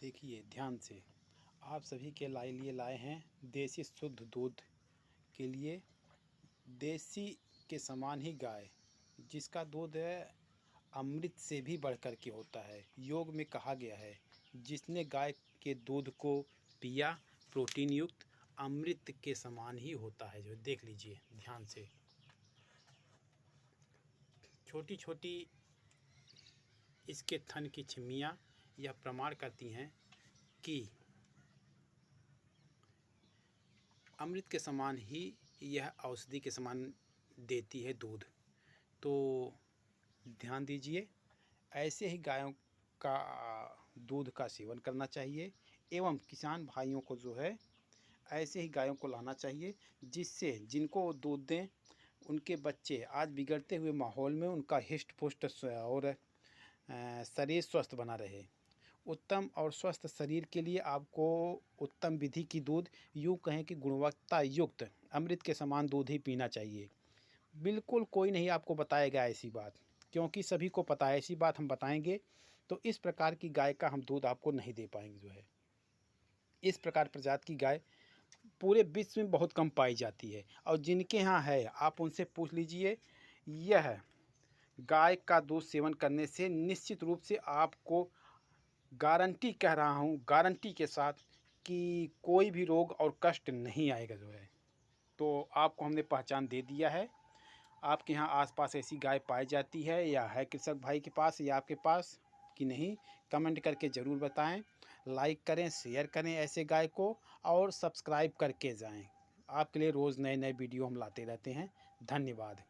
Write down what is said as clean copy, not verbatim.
देखिए ध्यान से, आप सभी के लिए लाए हैं देसी शुद्ध दूध के लिए। देसी के समान ही गाय, जिसका दूध है अमृत से भी बढ़कर के होता है। योग में कहा गया है, जिसने गाय के दूध को पिया प्रोटीन युक्त अमृत के समान ही होता है। जो देख लीजिए ध्यान से, छोटी छोटी इसके थन की छिमियाँ यह प्रमाण करती हैं कि अमृत के समान ही यह औषधि के समान देती है दूध। तो ध्यान दीजिए, ऐसे ही गायों का दूध का सेवन करना चाहिए एवं किसान भाइयों को जो है ऐसे ही गायों को लाना चाहिए, जिससे जिनको दूध दें उनके बच्चे आज बिगड़ते हुए माहौल में उनका हिष्ट पुष्ट और शरीर स्वस्थ बना रहे। उत्तम और स्वस्थ शरीर के लिए आपको उत्तम विधि की दूध, यूँ कहें कि गुणवत्ता युक्त अमृत के समान दूध ही पीना चाहिए। बिल्कुल कोई नहीं आपको बताएगा ऐसी बात, क्योंकि सभी को पता है। ऐसी बात हम बताएंगे तो इस प्रकार की गाय का हम दूध आपको नहीं दे पाएंगे। जो है इस प्रकार प्रजाति की गाय पूरे विश्व में बहुत कम पाई जाती है, और जिनके यहाँ है आप उनसे पूछ लीजिए। यह गाय का दूध सेवन करने से निश्चित रूप से आपको गारंटी कह रहा हूँ, गारंटी के साथ, कि कोई भी रोग और कष्ट नहीं आएगा। जो है तो आपको हमने पहचान दे दिया है। आपके यहाँ आसपास ऐसी गाय पाई जाती है या है कृषक भाई के पास या आपके पास कि नहीं, कमेंट करके ज़रूर बताएं। लाइक करें, शेयर करें ऐसे गाय को, और सब्सक्राइब करके जाएं। आपके लिए रोज़ नए नए वीडियो हम लाते रहते हैं। धन्यवाद।